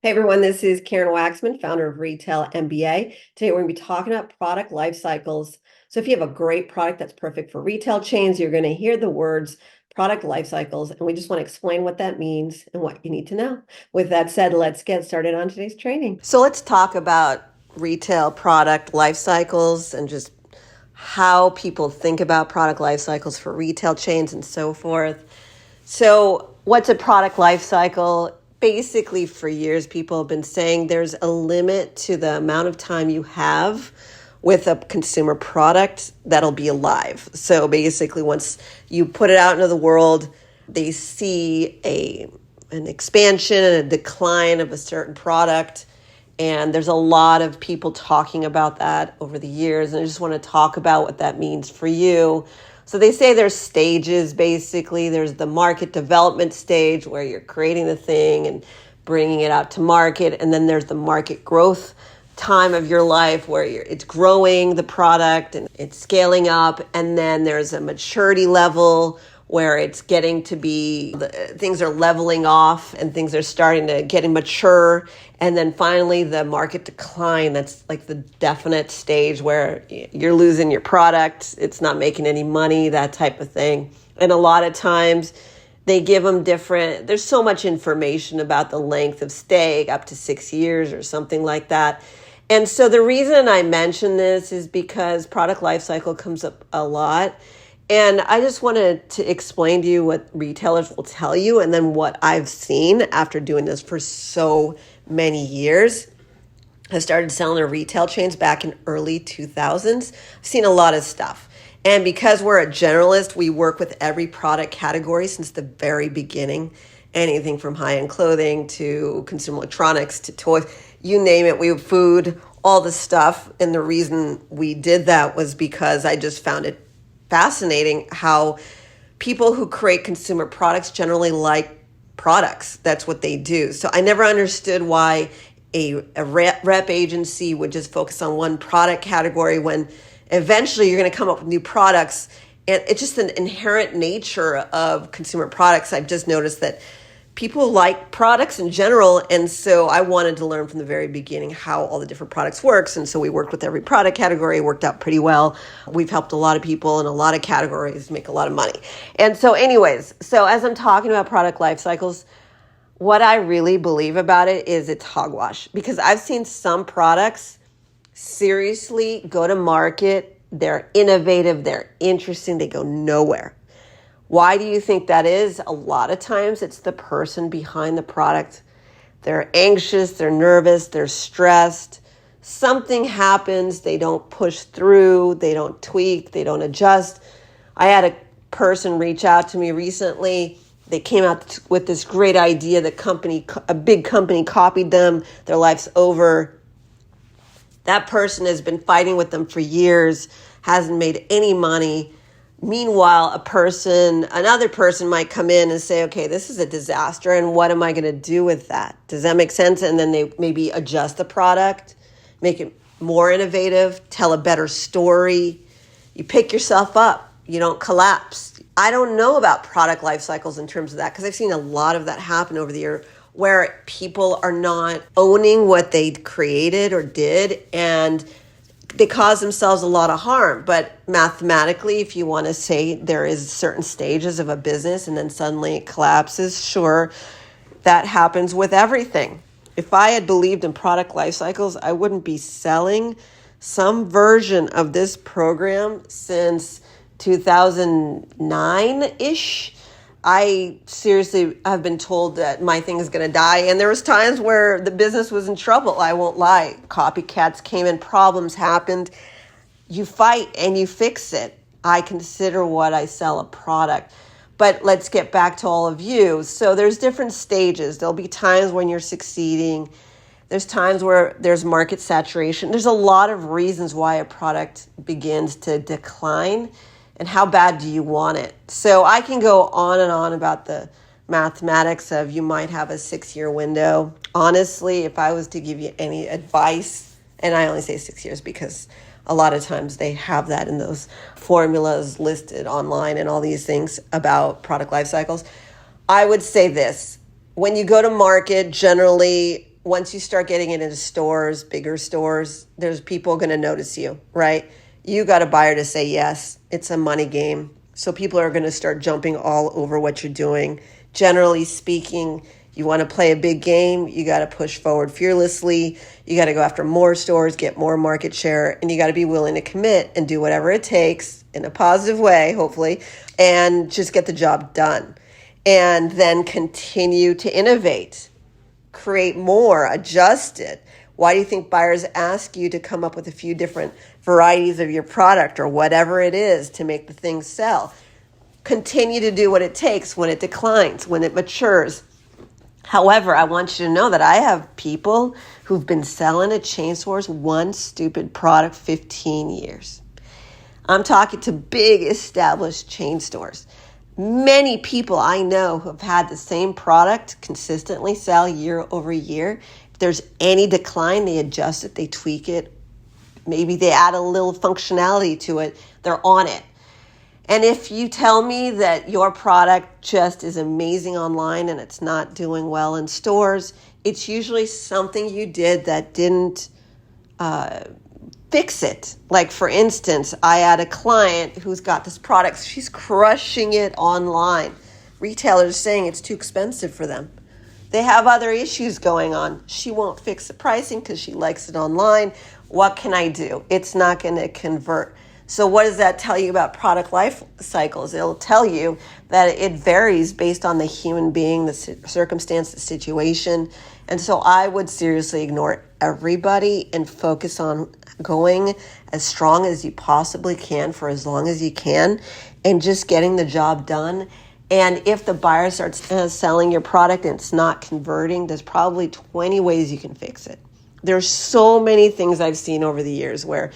Hey everyone, this is Karen Waksman, founder of Retail MBA. Today we're going to be talking about product life cycles. So if you have a great product that's perfect for retail chains, you're going to hear the words product life cycles, and we just want to explain what that means and what you need to know. With that said, let's get started on today's training. So let's talk about retail product life cycles and just how people think about product life cycles for retail chains and so forth. So what's a product life cycle? Basically, for years, people have been saying there's a limit to the amount of time you have with a consumer product that'll be alive. So basically, once you put it out into the world, they see an expansion and a decline of a certain product. And there's a lot of people talking about that over the years. And I just want to talk about what that means for you. So they say there's stages, basically. There's the market development stage where you're creating the thing and bringing it out to market. And then there's the market growth time of your life where it's growing the product and it's scaling up. And then there's a maturity level where it's getting to be, things are leveling off and things are starting to getting mature. And then finally the market decline, that's like the definite stage where you're losing your product, it's not making any money, that type of thing. And a lot of times they give them different, there's so much information about the length of stay, up to 6 years or something like that. And so the reason I mention this is because product life cycle comes up a lot. And I just wanted to explain to you what retailers will tell you and then what I've seen after doing this for so many years. I started selling to retail chains back in early 2000s. I've seen a lot of stuff. And because we're a generalist, we work with every product category since the very beginning. Anything from high-end clothing to consumer electronics to toys, you name it, we have food, all the stuff. And the reason we did that was because I just found it fascinating how people who create consumer products generally like products. That's what they do. So I never understood why a rep agency would just focus on one product category when eventually you're going to come up with new products. And it's just an inherent nature of consumer products. I've just noticed that people like products in general. And so I wanted to learn from the very beginning how all the different products works. And so we worked with every product category. It worked out pretty well. We've helped a lot of people in a lot of categories make a lot of money. And so anyways, so as I'm talking about product life cycles, what I really believe about it is it's hogwash, because I've seen some products seriously go to market. They're innovative. They're interesting. They go nowhere. Why do you think that is? A lot of times it's the person behind the product. They're anxious, they're nervous, they're stressed. Something happens, they don't push through, they don't tweak, they don't adjust. I had a person reach out to me recently. They came out with this great idea. A big company copied them. Their life's over. That person has been fighting with them for years, hasn't made any money. Meanwhile, another person might come in and say, okay, this is a disaster, and what am I going to do with that? Does that make sense? And then they maybe adjust the product, make it more innovative, tell a better story. You pick yourself up. You don't collapse. I don't know about product life cycles in terms of that, because I've seen a lot of that happen over the year where people are not owning what they created or did, and they cause themselves a lot of harm. But mathematically, if you want to say there is certain stages of a business and then suddenly it collapses, sure, that happens with everything. If I had believed in product life cycles, I wouldn't be selling some version of this program since 2009-ish. I seriously have been told that my thing is going to die. And there was times where the business was in trouble. I won't lie. Copycats came in, problems happened. You fight and you fix it. I consider what I sell a product. But let's get back to all of you. So there's different stages. There'll be times when you're succeeding. There's times where there's market saturation. There's a lot of reasons why a product begins to decline. And how bad do you want it? So I can go on and on about the mathematics of you might have a 6-year window. Honestly, if I was to give you any advice, and I only say 6 years because a lot of times they have that in those formulas listed online and all these things about product life cycles, I would say this. When you go to market, generally once you start getting it into stores, bigger stores, there's people going to notice you, right? You got a buyer to say yes. It's a money game. So people are going to start jumping all over what you're doing. Generally speaking, you want to play a big game, you got to push forward fearlessly. You got to go after more stores, get more market share, and you got to be willing to commit and do whatever it takes in a positive way, hopefully, and just get the job done. And then continue to innovate, create more, adjust it. Why do you think buyers ask you to come up with a few different varieties of your product or whatever it is to make the thing sell? Continue to do what it takes when it declines, when it matures. However, I want you to know that I have people who've been selling at chain stores one stupid product 15 years. I'm talking to big established chain stores. Many people I know who have had the same product consistently sell year over year. If there's any decline, they adjust it, they tweak it. Maybe they add a little functionality to it. They're on it. And if you tell me that your product just is amazing online and it's not doing well in stores, it's usually something you did that didn't fix it. Like, for instance, I had a client who's got this product. She's crushing it online. Retailers saying it's too expensive for them. They have other issues going on. She won't fix the pricing because she likes it online. What can I do? It's not going to convert. So what does that tell you about product life cycles? It'll tell you that it varies based on the human being, the circumstance, the situation. And so I would seriously ignore everybody and focus on going as strong as you possibly can for as long as you can and just getting the job done. And if the buyer starts selling your product and it's not converting, there's probably 20 ways you can fix it. There's so many things I've seen over the years where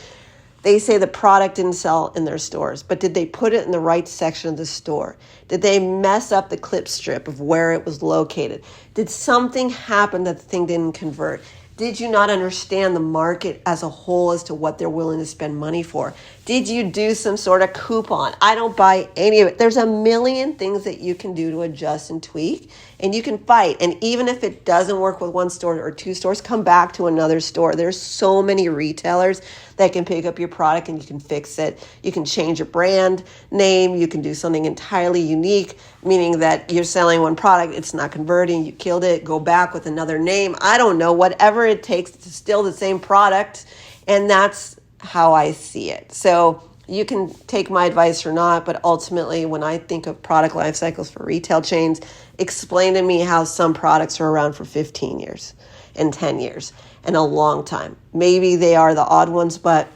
they say the product didn't sell in their stores, but did they put it in the right section of the store? Did they mess up the clip strip of where it was located? Did something happen that the thing didn't convert? Did you not understand the market as a whole as to what they're willing to spend money for? Did you do some sort of coupon? I don't buy any of it. There's a million things that you can do to adjust and tweak, and you can fight. And even if it doesn't work with one store or two stores, come back to another store. There's so many retailers that can pick up your product and you can fix it. You can change your brand name. You can do something entirely unique, meaning that you're selling one product, it's not converting, you killed it, go back with another name. I don't know, whatever it takes, it's still the same product. And that's how I see it. So you can take my advice or not, but ultimately when I think of product life cycles for retail chains, explain to me how some products are around for 15 years and 10 years and a long time. Maybe they are the odd ones, but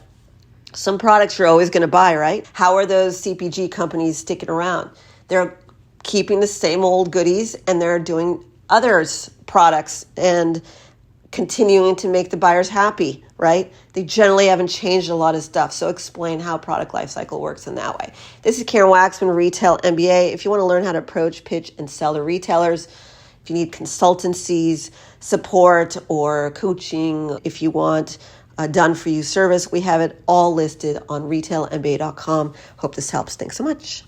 some products you're always going to buy, right? How are those CPG companies sticking around? They're keeping the same old goodies and they're doing others products and continuing to make the buyers happy, right? They generally haven't changed a lot of stuff. So explain how product lifecycle works in that way. This is Karen Waksman, Retail MBA. If you want to learn how to approach, pitch, and sell to retailers, if you need consultancies, support, or coaching, if you want a done-for-you service, we have it all listed on retailmba.com. Hope this helps. Thanks so much.